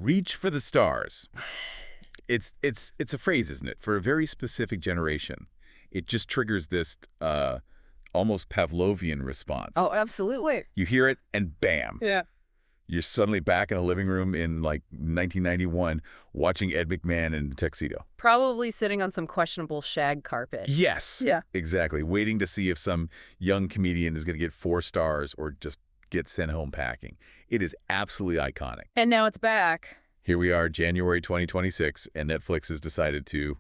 reach for the stars. It's a phrase, isn't it? For a very specific generation. It just triggers this almost Pavlovian response. Oh, absolutely. You hear it, and bam. Yeah. You're suddenly back in a living room in, like, 1991 watching Ed McMahon in a tuxedo. Probably sitting on some questionable shag carpet. Yes. Yeah. Exactly. Waiting to see if some young comedian is going to get 4 stars or just get sent home packing. It is absolutely iconic. And now it's back. Here we are, January 2026, and Netflix has decided to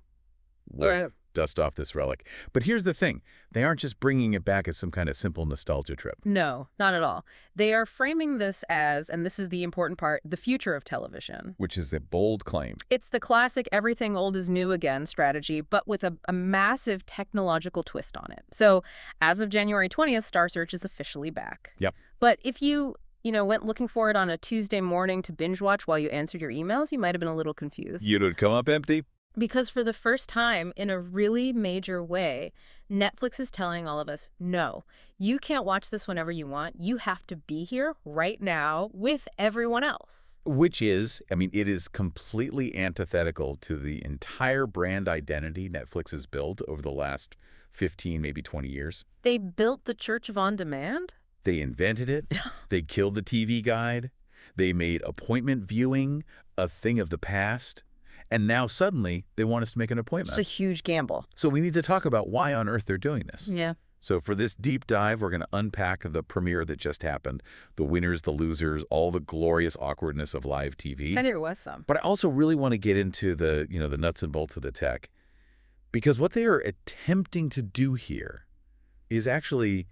dust off this relic. But here's the thing. They aren't just bringing it back as some kind of simple nostalgia trip. No, not at all. They are framing this as, and this is the important part, the future of television. Which is a bold claim. It's the classic everything old is new again strategy, but with a massive technological twist on it. So as of January 20th, Star Search is officially back. Yep. But if you went looking for it on a Tuesday morning to binge watch while you answered your emails, you might have been a little confused. You'd have come up empty. Because for the first time in a really major way, Netflix is telling all of us, no, you can't watch this whenever you want. You have to be here right now with everyone else. Which is, I mean, it is completely antithetical to the entire brand identity Netflix has built over the last 15, maybe 20 years. They built the Church of On Demand? They invented it. They killed the TV guide. They made appointment viewing a thing of the past. And now suddenly they want us to make an appointment. It's a huge gamble. So we need to talk about why on earth they're doing this. Yeah. So for this deep dive, we're going to unpack the premiere that just happened, the winners, the losers, all the glorious awkwardness of live TV. And there was some. But I also really want to get into the nuts and bolts of the tech, because what they are attempting to do here is actually,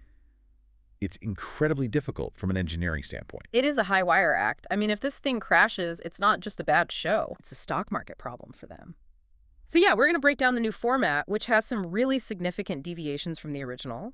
it's incredibly difficult from an engineering standpoint. It is a high wire act. I mean, if this thing crashes, it's not just a bad show. It's a stock market problem for them. So yeah, we're going to break down the new format, which has some really significant deviations from the original.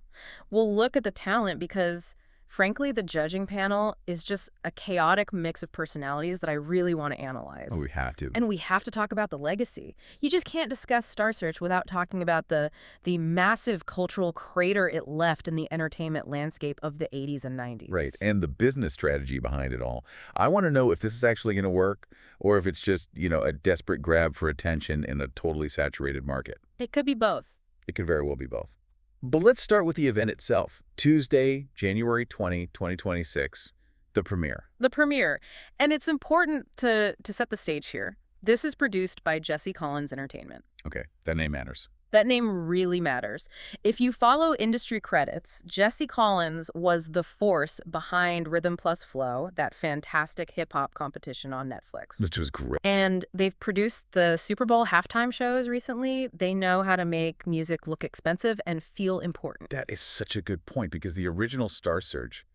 We'll look at the talent because, frankly, the judging panel is just a chaotic mix of personalities that I really want to analyze. Oh, we have to. And we have to talk about the legacy. You just can't discuss Star Search without talking about the massive cultural crater it left in the entertainment landscape of the 80s and 90s. Right, and the business strategy behind it all. I want to know if this is actually going to work or if it's just, a desperate grab for attention in a totally saturated market. It could be both. It could very well be both. But let's start with the event itself. Tuesday, January 20, 2026, the premiere. The premiere. And it's important to set the stage here. This is produced by Jesse Collins Entertainment. Okay, that name matters. That name really matters. If you follow industry credits, Jesse Collins was the force behind Rhythm Plus Flow, that fantastic hip-hop competition on Netflix. Which was great. And they've produced the Super Bowl halftime shows recently. They know how to make music look expensive and feel important. That is such a good point, because the original Star Search,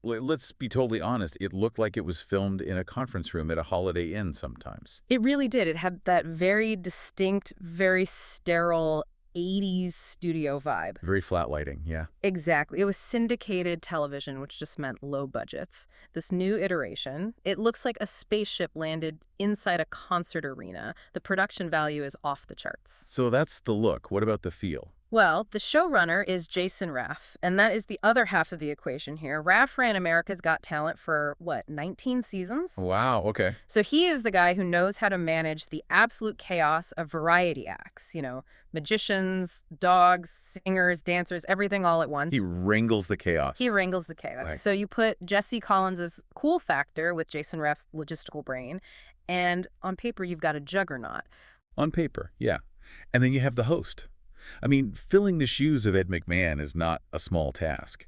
let's be totally honest, it looked like it was filmed in a conference room at a Holiday Inn sometimes. It really did. It had that very distinct, very sterile 80s studio vibe. Very flat lighting, yeah. Exactly. It was syndicated television, which just meant low budgets. This new iteration, it looks like a spaceship landed inside a concert arena. The production value is off the charts. So that's the look. What about the feel? Well, the showrunner is Jason Raff, and that is the other half of the equation here. Raff ran America's Got Talent for, 19 seasons? Wow, okay. So he is the guy who knows how to manage the absolute chaos of variety acts. Magicians, dogs, singers, dancers, everything all at once. He wrangles the chaos. He wrangles the chaos. Right. So you put Jesse Collins' cool factor with Jason Raff's logistical brain, and on paper you've got a juggernaut. On paper, yeah. And then you have the host. I mean, filling the shoes of Ed McMahon is not a small task.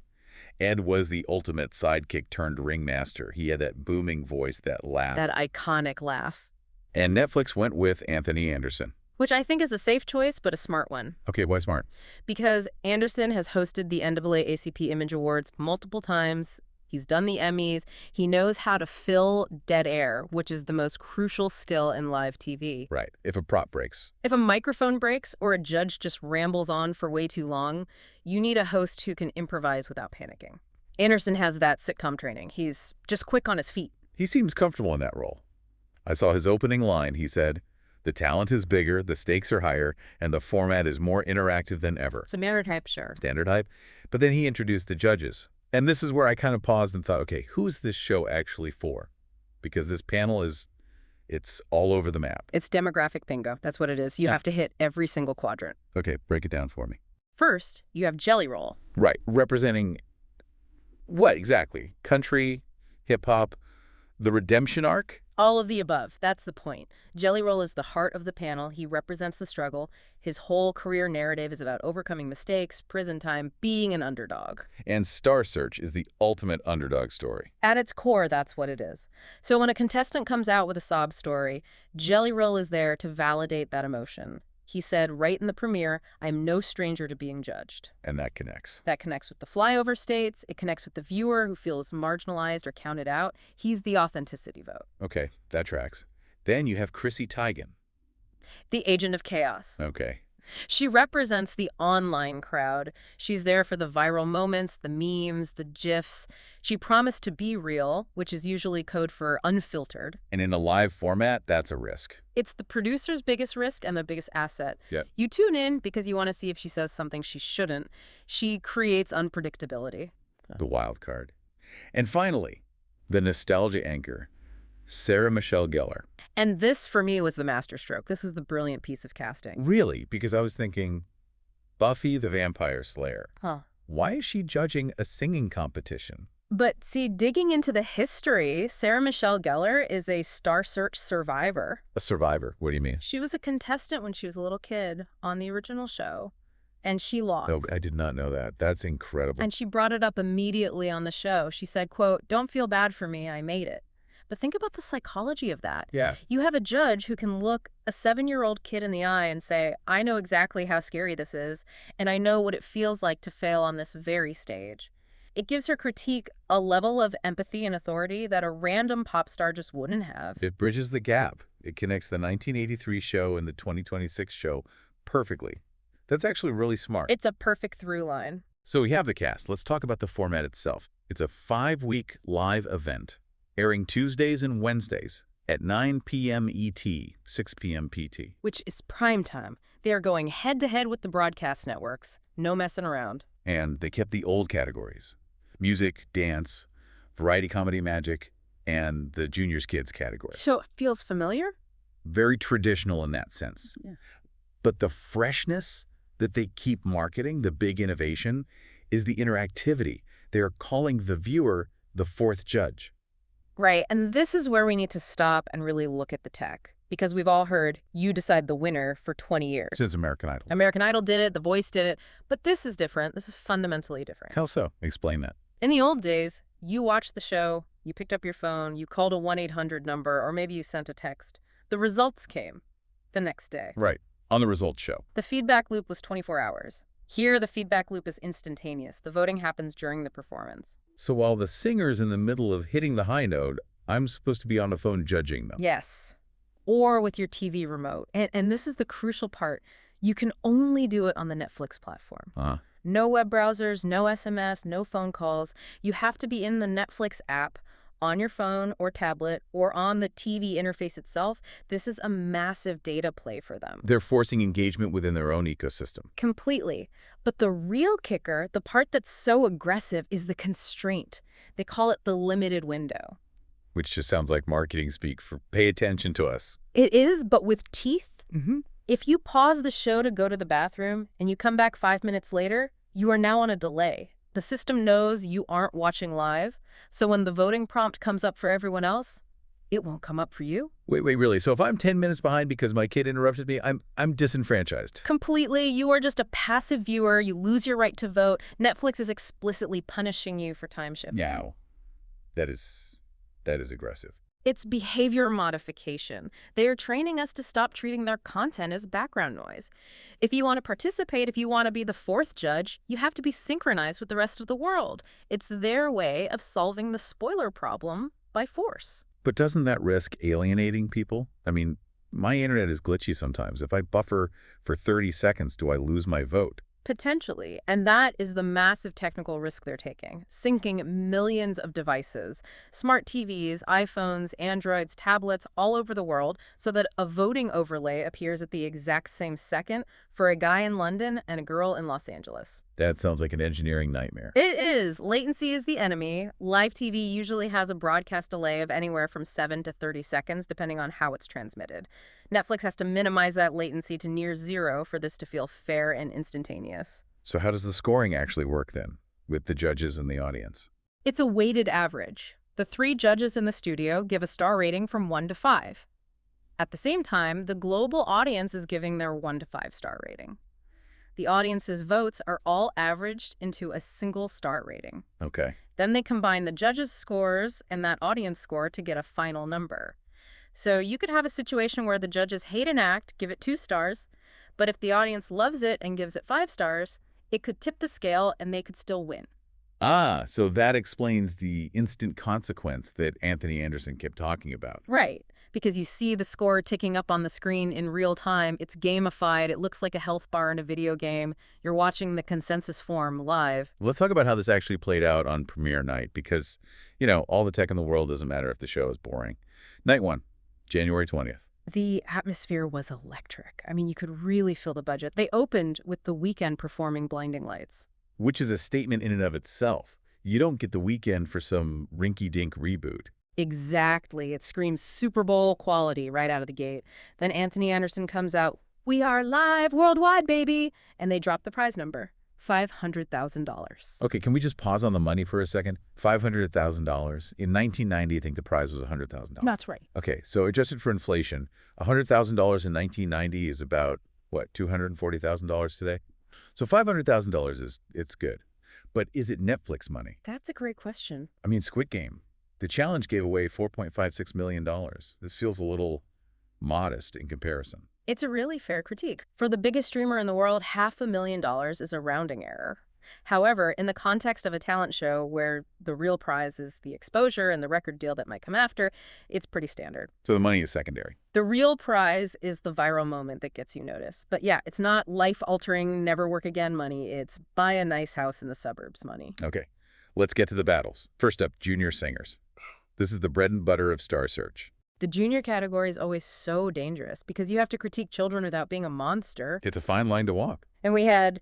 Ed was the ultimate sidekick turned ringmaster. He had that booming voice, that laugh. That iconic laugh. And Netflix went with Anthony Anderson. Which I think is a safe choice, but a smart one. Okay, why smart? Because Anderson has hosted the NAACP Image Awards multiple times. He's done the Emmys. He knows how to fill dead air, which is the most crucial skill in live TV. Right, if a prop breaks. If a microphone breaks or a judge just rambles on for way too long, you need a host who can improvise without panicking. Anderson has that sitcom training. He's just quick on his feet. He seems comfortable in that role. I saw his opening line. He said, "The talent is bigger, the stakes are higher, and the format is more interactive than ever." Standard hype, sure. Standard hype. But then he introduced the judges. And this is where I kind of paused and thought, okay, who is this show actually for? Because this panel is It's all over the map. It's demographic bingo. That's what it is. You have to hit every single quadrant. Okay, break it down for me. First, you have Jelly Roll. Right, representing what exactly? Country, hip-hop, the redemption arc? All of the above. That's the point. Jelly Roll is the heart of the panel. He represents the struggle. His whole career narrative is about overcoming mistakes, prison time, being an underdog. And Star Search is the ultimate underdog story. At its core, that's what it is. So when a contestant comes out with a sob story, Jelly Roll is there to validate that emotion. He said right in the premiere, "I'm no stranger to being judged." And that connects. That connects with the flyover states. It connects with the viewer who feels marginalized or counted out. He's the authenticity vote. Okay, that tracks. Then you have Chrissy Teigen. The agent of chaos. Okay. She represents the online crowd. She's there for the viral moments, the memes, the GIFs. She promised to be real, which is usually code for unfiltered. And in a live format, that's a risk. It's the producer's biggest risk and the biggest asset. Yep. You tune in because you want to see if she says something she shouldn't. She creates unpredictability. The wild card. And finally, the nostalgia anchor, Sarah Michelle Gellar. And this, for me, was the masterstroke. This was the brilliant piece of casting. Really? Because I was thinking, Buffy the Vampire Slayer. Huh. Why is she judging a singing competition? But see, digging into the history, Sarah Michelle Gellar is a Star Search survivor. A survivor? What do you mean? She was a contestant when she was a little kid on the original show, and she lost. No, I did not know that. That's incredible. And she brought it up immediately on the show. She said, quote, "Don't feel bad for me, I made it." But think about the psychology of that. Yeah. You have a judge who can look a 7-year-old kid in the eye and say, "I know exactly how scary this is, and I know what it feels like to fail on this very stage." It gives her critique a level of empathy and authority that a random pop star just wouldn't have. It bridges the gap. It connects the 1983 show and the 2026 show perfectly. That's actually really smart. It's a perfect through line. So we have the cast. Let's talk about the format itself. It's a 5-week live event, airing Tuesdays and Wednesdays at 9 p.m. ET, 6 p.m. PT. Which is prime time. They are going head-to-head with the broadcast networks. No messing around. And they kept the old categories: music, dance, variety comedy magic, and the juniors kids category. So it feels familiar? Very traditional in that sense. Yeah. But the freshness that they keep marketing, the big innovation, is the interactivity. They are calling the viewer the fourth judge. Right, and this is where we need to stop and really look at the tech. Because we've all heard, you decide the winner for 20 years. Since American Idol. American Idol did it, The Voice did it, but this is different. This is fundamentally different. How so? Explain that. In the old days, you watched the show, you picked up your phone, you called a 1-800 number, or maybe you sent a text. The results came the next day. Right. On the results show. The feedback loop was 24 hours. Here, the feedback loop is instantaneous. The voting happens during the performance. So while the singer's in the middle of hitting the high note, I'm supposed to be on the phone judging them. Yes. Or with your TV remote. And this is the crucial part. You can only do it on the Netflix platform. No web browsers, no SMS, no phone calls. You have to be in the Netflix app on your phone or tablet or on the TV interface itself. This is a massive data play for them. They're forcing engagement within their own ecosystem. Completely. But the real kicker, the part that's so aggressive, is the constraint. They call it the limited window. Which just sounds like marketing speak for pay attention to us. It is, but with teeth. Mm-hmm. If you pause the show to go to the bathroom and you come back 5 minutes later, you are now on a delay. The system knows you aren't watching live, so when the voting prompt comes up for everyone else, it won't come up for you. Wait, really? So if I'm 10 minutes behind because my kid interrupted me, I'm disenfranchised? Completely. You are just a passive viewer. You lose your right to vote. Netflix is explicitly punishing you for time shifting. Now, that is aggressive. It's behavior modification. They are training us to stop treating their content as background noise. If you want to participate, if you want to be the fourth judge, you have to be synchronized with the rest of the world. It's their way of solving the spoiler problem by force. But doesn't that risk alienating people? I mean, my internet is glitchy sometimes. If I buffer for 30 seconds, do I lose my vote? Potentially, and that is the massive technical risk they're taking, syncing millions of devices, smart TVs, iPhones, Androids, tablets all over the world so that a voting overlay appears at the exact same second for a guy in London and a girl in Los Angeles. That sounds like an engineering nightmare. It is. Latency is the enemy. Live TV usually has a broadcast delay of anywhere from 7 to 30 seconds, depending on how it's transmitted. Netflix has to minimize that latency to near zero for this to feel fair and instantaneous. So how does the scoring actually work then, with the judges and the audience? It's a weighted average. The 3 judges in the studio give a star rating from 1 to 5. At the same time, the global audience is giving their 1 to 5 star rating. The audience's votes are all averaged into a single star rating. Okay. Then they combine the judges' scores and that audience score to get a final number. So you could have a situation where the judges hate an act, give it 2 stars, but if the audience loves it and gives it 5 stars, it could tip the scale and they could still win. Ah, so that explains the instant consequence that Anthony Anderson kept talking about. Right, because you see the score ticking up on the screen in real time. It's gamified. It looks like a health bar in a video game. You're watching the consensus form live. Let's talk about how this actually played out on premiere night because, you know, all the tech in the world doesn't matter if the show is boring. Night 1, January 20th. The atmosphere was electric. I mean, you could really feel the budget. They opened with The Weeknd performing Blinding Lights. Which is a statement in and of itself. You don't get The Weeknd for some rinky-dink reboot. Exactly. It screams Super Bowl quality right out of the gate. Then Anthony Anderson comes out, "We are live worldwide, baby!" And they drop the prize number, $500,000. Okay, can we just pause on the money for a second? $500,000. In 1990, I think the prize was $100,000. That's right. Okay, so adjusted for inflation, $100,000 in 1990 is about, what, $240,000 today? So $500,000 it's good. But is it Netflix money? That's a great question. I mean, Squid Game. The challenge gave away $4.56 million. This feels a little modest in comparison. It's a really fair critique. For the biggest streamer in the world, $500,000 is a rounding error. However, in the context of a talent show where the real prize is the exposure and the record deal that might come after, it's pretty standard. So the money is secondary. The real prize is the viral moment that gets you noticed. But yeah, it's not life-altering, never work again money. It's buy a nice house in the suburbs money. Okay, let's get to the battles. First up, junior singers. This is the bread and butter of Star Search. The junior category is always so dangerous because you have to critique children without being a monster. It's a fine line to walk. And we had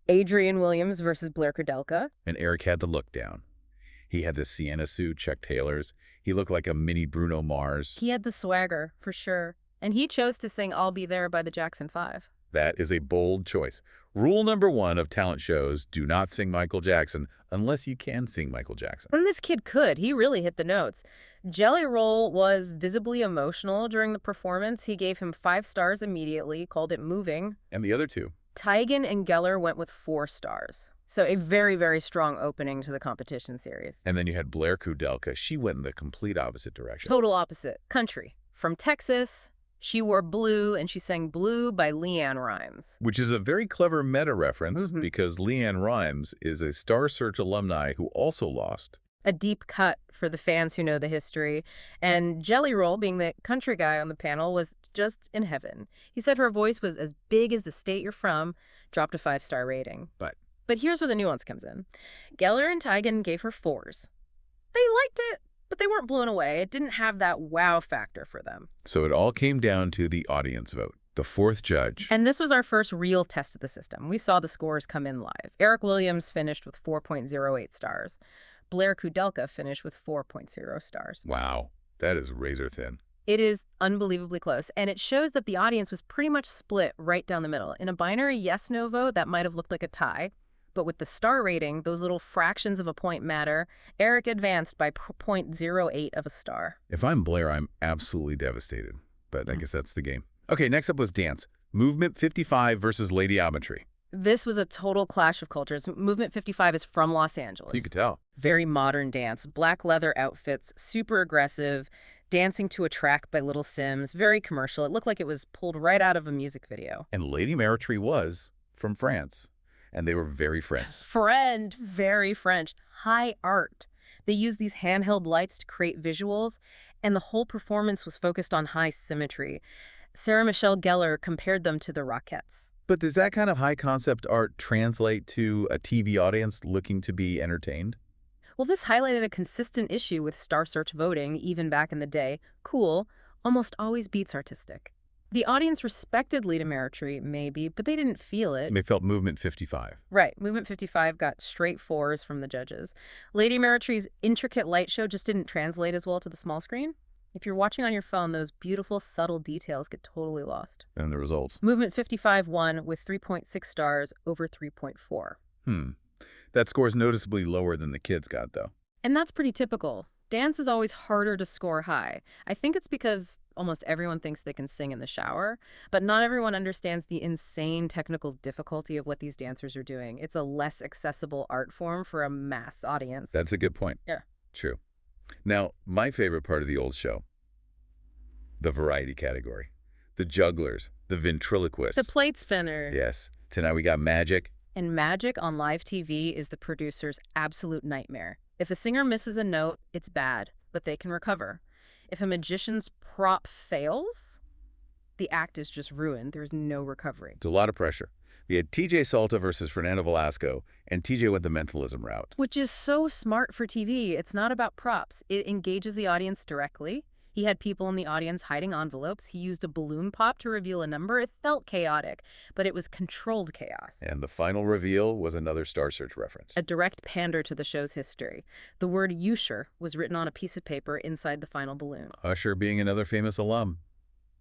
Adrian Williams versus Blair Kudelka. And Eric had the look down. He had the Sienna suit, Chuck Taylor's. He looked like a mini Bruno Mars. He had the swagger, for sure. And he chose to sing I'll Be There by the Jackson 5. That is a bold choice. Rule number 1 of talent shows, do not sing Michael Jackson unless you can sing Michael Jackson. And this kid could. He really hit the notes. Jelly Roll was visibly emotional during the performance. He gave him 5 stars immediately, called it moving. And the other 2? Teigen and Gellar went with 4 stars. So a very, very strong opening to the competition series. And then you had Blair Kudelka. She went in the complete opposite direction. Total opposite. Country. From Texas. She wore blue, and she sang Blue by LeAnn Rimes. Which is a very clever meta reference because LeAnn Rimes is a Star Search alumni who also lost. A deep cut for the fans who know the history. And Jelly Roll, being the country guy on the panel, was just in heaven. He said her voice was as big as the state you're from, dropped a 5-star rating. But here's where the nuance comes in. Gellar and Teigen gave her 4s. They liked it, but they weren't blown away. It didn't have that wow factor for them. So it all came down to the audience vote, the 4th judge. And this was our first real test of the system. We saw the scores come in live. Eric Williams finished with 4.08 stars. Blair Kudelka finished with 4.0 stars. Wow, that is razor thin. It is unbelievably close, and it shows that the audience was pretty much split right down the middle. In a binary yes-no vote, that might have looked like a tie. But with the star rating, those little fractions of a point matter. Eric advanced by 0.08 of a star. If I'm Blair, I'm absolutely devastated. But I guess that's the game. Okay, next up was dance. Movement 55 versus Ladyometry. This was a total clash of cultures. Movement 55 is from Los Angeles. You could tell. Very modern dance. Black leather outfits, super aggressive, dancing to a track by Little Sims. Very commercial. It looked like it was pulled right out of a music video. And Ladyometry was from France. And they were very French. Very French. High art. They used these handheld lights to create visuals, and the whole performance was focused on high symmetry. Sarah Michelle Gellar compared them to the Rockettes. But does that kind of high-concept art translate to a TV audience looking to be entertained? Well, this highlighted a consistent issue with Star Search voting, even back in the day. Cool almost always beats artistic. The audience respected Lita Meritry, maybe, but they didn't feel it. They felt Movement 55. Right. Movement 55 got straight 4s from the judges. Lady Meritry's intricate light show just didn't translate as well to the small screen. If you're watching on your phone, those beautiful, subtle details get totally lost. And the results? Movement 55 won with 3.6 stars over 3.4. That score's noticeably lower than the kids got, though. And that's pretty typical. Dance is always harder to score high. I think it's because almost everyone thinks they can sing in the shower, but not everyone understands the insane technical difficulty of what these dancers are doing. It's a less accessible art form for a mass audience. That's a good point. Yeah. True. Now, my favorite part of the old show, the variety category. The jugglers, the ventriloquists. The plate spinner. Yes. Tonight we got magic. And magic on live TV is the producer's absolute nightmare. If a singer misses a note, it's bad, but they can recover. If a magician's prop fails, the act is just ruined. There's no recovery. It's a lot of pressure. We had TJ Salta versus Fernando Velasco, and TJ went the mentalism route. Which is so smart for TV. It's not about props. It engages the audience directly. He had people in the audience hiding envelopes. He used a balloon pop to reveal a number. It felt chaotic, but it was controlled chaos. And the final reveal was another Star Search reference. A direct pander to the show's history. The word Usher was written on a piece of paper inside the final balloon. Usher being another famous alum.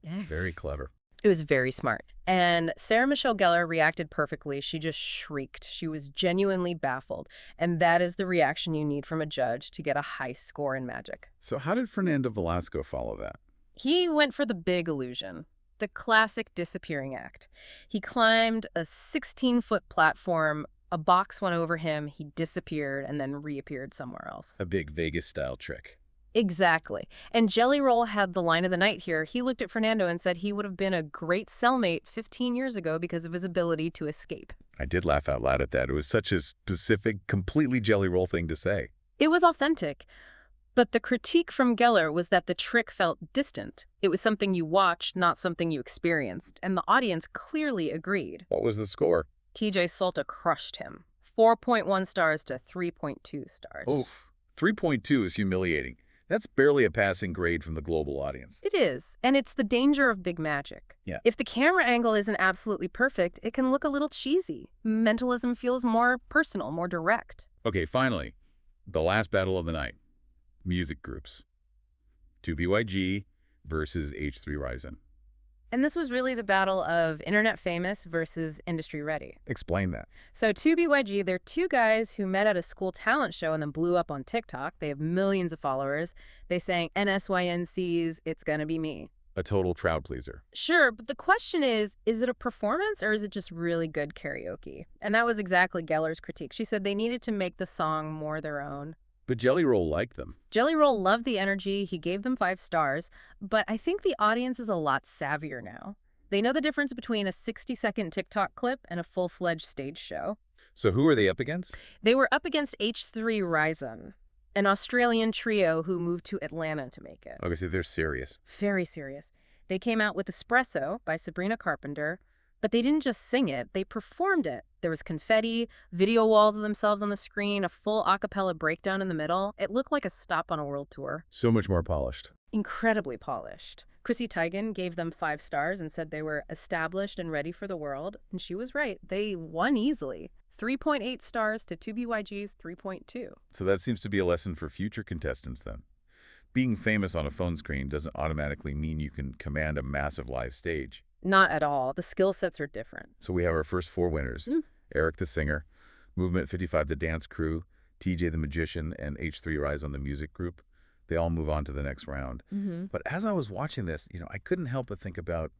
Yeah. Very clever. It was very smart. And Sarah Michelle Gellar reacted perfectly. She just shrieked. She was genuinely baffled. And that is the reaction you need from a judge to get a high score in magic. So how did Fernando Velasco follow that? He went for the big illusion, the classic disappearing act. He climbed a 16-foot platform. A box went over him. He disappeared and then reappeared somewhere else. A big Vegas-style trick. Exactly. And Jelly Roll had the line of the night here. He looked at Fernando and said he would have been a great cellmate 15 years ago because of his ability to escape. I did laugh out loud at that. It was such a specific, completely Jelly Roll thing to say. It was authentic. But the critique from Gellar was that the trick felt distant. It was something you watched, not something you experienced. And the audience clearly agreed. What was the score? TJ Salta crushed him. 4.1 stars to 3.2 stars. Oof. 3.2 is humiliating. That's barely a passing grade from the global audience. It is, and it's the danger of big magic. Yeah. If the camera angle isn't absolutely perfect, it can look a little cheesy. Mentalism feels more personal, more direct. Okay, finally, the last battle of the night. Music groups. 2BYG versus H3 Ryzen. And this was really the battle of internet famous versus industry ready. Explain that. So 2BYG, they're two guys who met at a school talent show and then blew up on TikTok. They have millions of followers. They sang NSYNC's It's Gonna Be Me. A total crowd pleaser. Sure, but the question is it a performance or is it just really good karaoke? And that was exactly Gellar's critique. She said they needed to make the song more their own. But Jelly Roll liked them. Jelly Roll loved the energy. He gave them 5 stars. But I think the audience is a lot savvier now. They know the difference between a 60-second TikTok clip and a full-fledged stage show. So who are they up against? They were up against H3 Ryzen, an Australian trio who moved to Atlanta to make it. Okay, so they're serious. Very serious. They came out with Espresso by Sabrina Carpenter, but they didn't just sing it, they performed it. There was confetti, video walls of themselves on the screen, a full a cappella breakdown in the middle. It looked like a stop on a world tour. So much more polished. Incredibly polished. Chrissy Teigen gave them 5 stars and said they were established and ready for the world. And she was right. They won easily. 3.8 stars to 2BYG's 3.2. So that seems to be a lesson for future contestants then. Being famous on a phone screen doesn't automatically mean you can command a massive live stage. Not at all. The skill sets are different. So we have our first 4 winners. Eric the singer, Movement 55 the dance crew, TJ the magician, and H3 Rise on the music group. They all move on to the next round. But as I was watching this, I couldn't help but think about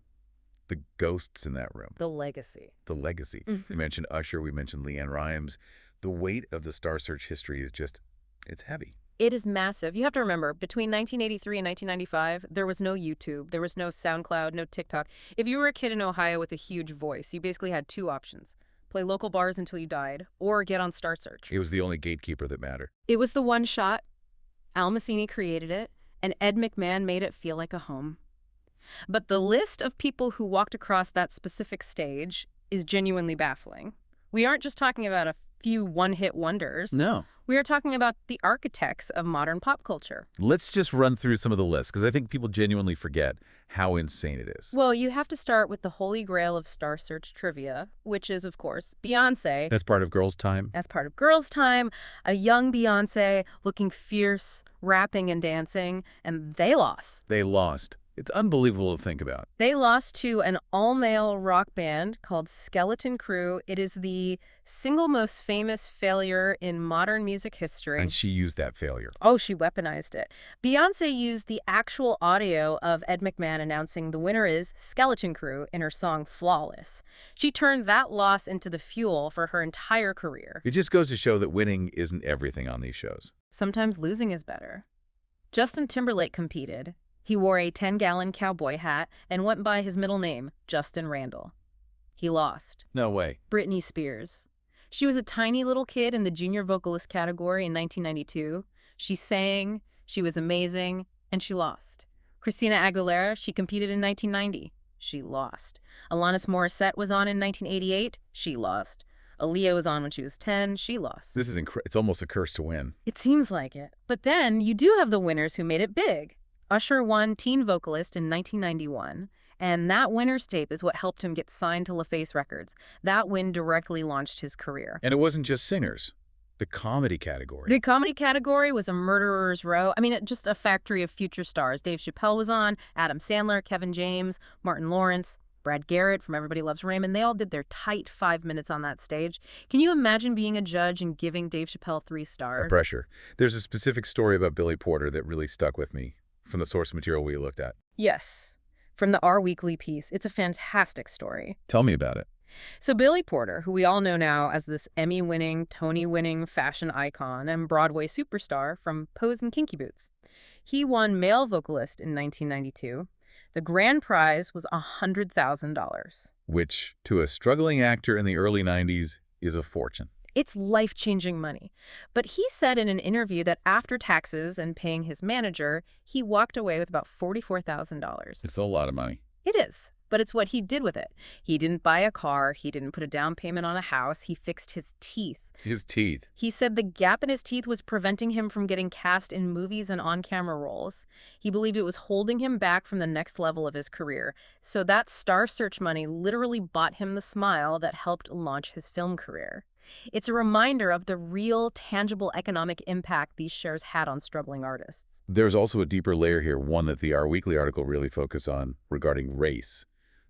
the ghosts in that room. The legacy. The legacy. We mentioned Usher, we mentioned Leanne Rimes. The weight of the Star Search history is just, it's heavy. It is massive. You have to remember, between 1983 and 1995, there was no YouTube, there was no SoundCloud, no TikTok. If you were a kid in Ohio with a huge voice, you basically had 2 options. Play local bars until you died, or get on Star Search. It was the only gatekeeper that mattered. It was the one shot. Al Massini created it, and Ed McMahon made it feel like a home. But the list of people who walked across that specific stage is genuinely baffling. We aren't just talking about a few one-hit wonders. No. We are talking about the architects of modern pop culture. Let's just run through some of the lists, because I think people genuinely forget how insane it is. Well, you have to start with the holy grail of Star Search trivia, which is, of course, Beyonce. As part of Girls' Time. As part of Girls' Time, a young Beyonce looking fierce, rapping and dancing, and they lost. They lost. It's unbelievable to think about. They lost to an all-male rock band called Skeleton Crew. It is the single most famous failure in modern music history. And she used that failure. Oh, she weaponized it. Beyonce used the actual audio of Ed McMahon announcing the winner is Skeleton Crew in her song Flawless. She turned that loss into the fuel for her entire career. It just goes to show that winning isn't everything on these shows. Sometimes losing is better. Justin Timberlake competed. He wore a 10-gallon cowboy hat and went by his middle name, Justin Randall. He lost. No way. Britney Spears. She was a tiny little kid in the junior vocalist category in 1992. She sang, she was amazing, and she lost. Christina Aguilera, she competed in 1990. She lost. Alanis Morissette was on in 1988. She lost. Aaliyah was on when she was 10. She lost. This is it's almost a curse to win. It seems like it. But then you do have the winners who made it big. Usher won Teen Vocalist in 1991, and that winner's tape is what helped him get signed to LaFace Records. That win directly launched his career. And it wasn't just singers. The comedy category. The comedy category was a murderer's row. I mean, just a factory of future stars. Dave Chappelle was on, Adam Sandler, Kevin James, Martin Lawrence, Brad Garrett from Everybody Loves Raymond. They all did their tight 5 minutes on that stage. Can you imagine being a judge and giving Dave Chappelle 3 stars? The pressure. There's a specific story about Billy Porter that really stuck with me from the source material we looked at. Yes, from the Our Weekly piece. It's a fantastic story. Tell me about it. So Billy Porter, who we all know now as this Emmy-winning, Tony-winning fashion icon and Broadway superstar from Pose and Kinky Boots. He won Male Vocalist in 1992. The grand prize was $100,000. Which, to a struggling actor in the early 90s, is a fortune. It's life-changing money. But he said in an interview that after taxes and paying his manager, he walked away with about $44,000. It's a lot of money. It is, but it's what he did with it. He didn't buy a car. He didn't put a down payment on a house. He fixed his teeth. His teeth. He said the gap in his teeth was preventing him from getting cast in movies and on-camera roles. He believed it was holding him back from the next level of his career. So that Star Search money literally bought him the smile that helped launch his film career. It's a reminder of the real, tangible economic impact these shows had on struggling artists. There's also a deeper layer here, one that the Our Weekly article really focused on regarding race,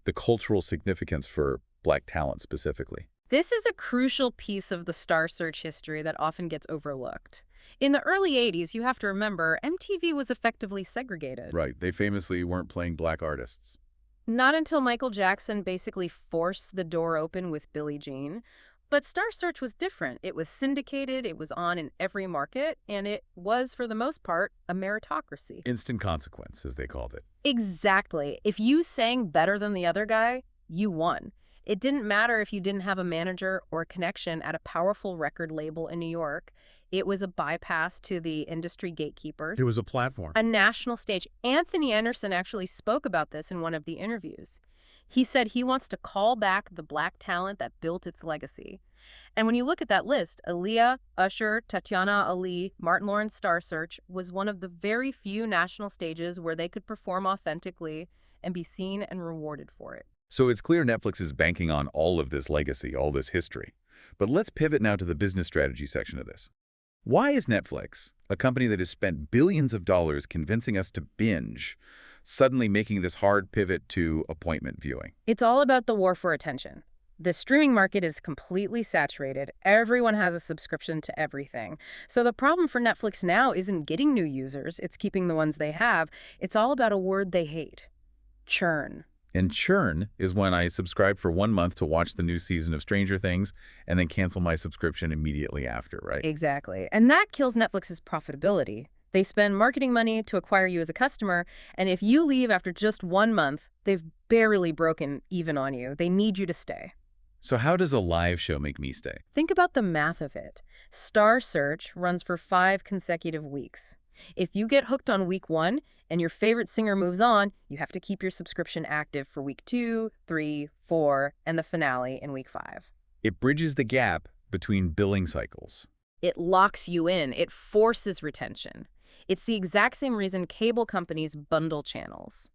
the cultural significance for Black talent specifically. This is a crucial piece of the Star Search history that often gets overlooked. In the early 80s, you have to remember, MTV was effectively segregated. Right. They famously weren't playing Black artists. Not until Michael Jackson basically forced the door open with Billie Jean. But Star Search was different. It was syndicated, it was on in every market, and it was, for the most part, a meritocracy. Instant consequence, as they called it. Exactly. If you sang better than the other guy, you won. It didn't matter if you didn't have a manager or a connection at a powerful record label in New York. It was a bypass to the industry gatekeepers. It was a platform. A national stage. Anthony Anderson actually spoke about this in one of the interviews. He said he wants to call back the Black talent that built its legacy. And when you look at that list, Aaliyah, Usher, Tatiana Ali, Martin Lawrence, Star Search was one of the very few national stages where they could perform authentically and be seen and rewarded for it. So it's clear Netflix is banking on all of this legacy, all this history. But let's pivot now to the business strategy section of this. Why is Netflix, a company that has spent billions of dollars convincing us to binge, suddenly making this hard pivot to appointment viewing? It's all about the war for attention. The streaming market is completely saturated. Everyone has a subscription to everything. So the problem for Netflix now isn't getting new users. It's keeping the ones they have. It's all about a word they hate: churn. And churn is when I subscribe for 1 month to watch the new season of Stranger Things and then cancel my subscription immediately after, right? Exactly. And that kills Netflix's profitability. They spend marketing money to acquire you as a customer, and if you leave after just 1 month, they've barely broken even on you. They need you to stay. So how does a live show make me stay? Think about the math of it. Star Search runs for 5 consecutive weeks. If you get hooked on week 1 and your favorite singer moves on, you have to keep your subscription active for week 2, 3, 4, and the finale in week 5. It bridges the gap between billing cycles. It locks you in. It forces retention. It's the exact same reason cable companies bundle channels.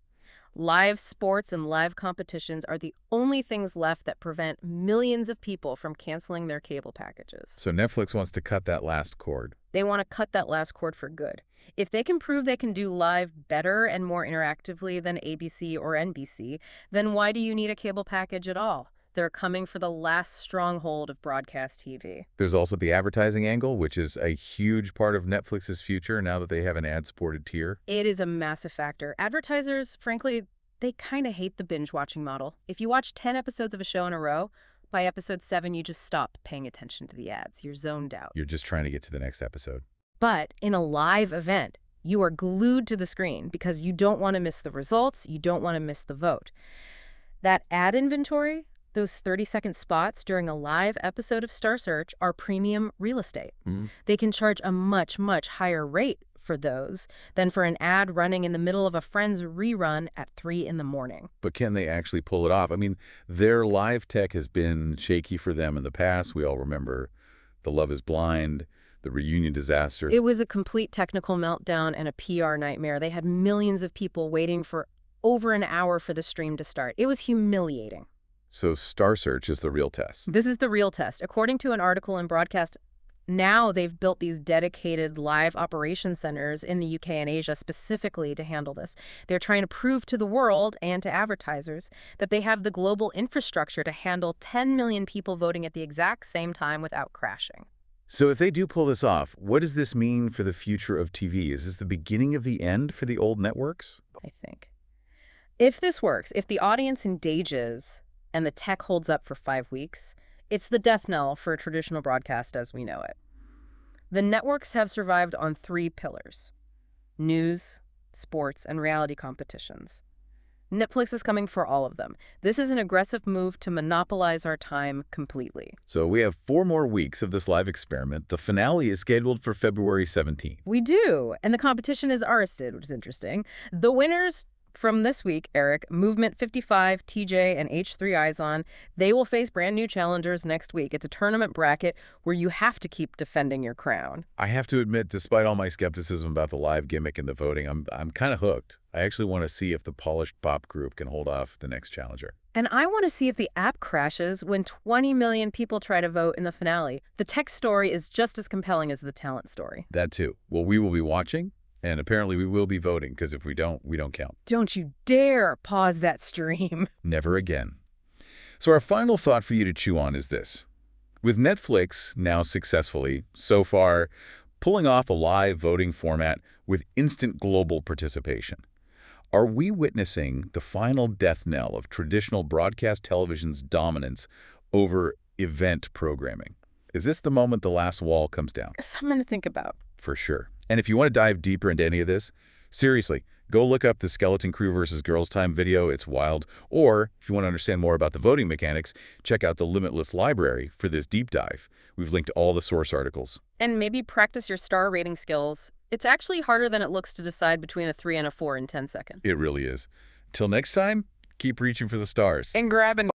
Live sports and live competitions are the only things left that prevent millions of people from canceling their cable packages. So Netflix wants to cut that last cord. They want to cut that last cord for good. If they can prove they can do live better and more interactively than ABC or NBC, then why do you need a cable package at all? They're coming for the last stronghold of broadcast TV. There's also the advertising angle, which is a huge part of Netflix's future now that they have an ad-supported tier. It is a massive factor. Advertisers, frankly, they kind of hate the binge-watching model. If you watch 10 episodes of a show in a row, by episode 7, you just stop paying attention to the ads. You're zoned out. You're just trying to get to the next episode. But in a live event, you are glued to the screen because you don't want to miss the results. You don't want to miss the vote. That ad inventory, those 30-second spots during a live episode of Star Search, are premium real estate. They can charge a much, much higher rate for those than for an ad running in the middle of a Friends rerun at 3 in the morning. But can they actually pull it off? I mean, their live tech has been shaky for them in the past. We all remember the Love is Blind, the reunion disaster. It was a complete technical meltdown and a PR nightmare. They had millions of people waiting for over an hour for the stream to start. It was humiliating. So Star Search is the real test. This is the real test. According to an article in Broadcast, now they've built these dedicated live operation centers in the UK and Asia specifically to handle this. They're trying to prove to the world and to advertisers that they have the global infrastructure to handle 10 million people voting at the exact same time without crashing. So if they do pull this off, what does this mean for the future of TV? Is this the beginning of the end for the old networks? I think. If this works, if the audience engages and the tech holds up for 5 weeks, it's the death knell for traditional broadcast as we know it. The networks have survived on 3 pillars: news, sports, and reality competitions. Netflix is coming for all of them. This is an aggressive move to monopolize our time completely. So we have 4 more weeks of this live experiment. The finale is scheduled for February 17th. We do, and the competition is Aristed, which is interesting. The winners from this week, Eric, Movement 55, TJ, and H3 Izon, they will face brand new challengers next week. It's a tournament bracket where you have to keep defending your crown. I have to admit, despite all my skepticism about the live gimmick and the voting, I'm kind of hooked. I actually want to see if the polished pop group can hold off the next challenger. And I want to see if the app crashes when 20 million people try to vote in the finale. The tech story is just as compelling as the talent story. That too. Well, we will be watching. And apparently we will be voting, because if we don't count. Don't you dare pause that stream. Never again. So our final thought for you to chew on is this. With Netflix now successfully, so far, pulling off a live voting format with instant global participation, are we witnessing the final death knell of traditional broadcast television's dominance over event programming? Is this the moment the last wall comes down? Something to think about. For sure. And if you want to dive deeper into any of this, seriously, go look up the Skeleton Crew versus Girls Time video. It's wild. Or if you want to understand more about the voting mechanics, check out the Limitless library for this deep dive. We've linked all the source articles. And maybe practice your star rating skills. It's actually harder than it looks to decide between a 3 and a 4 in 10 seconds. It really is. Till next time, keep reaching for the stars. And grabbing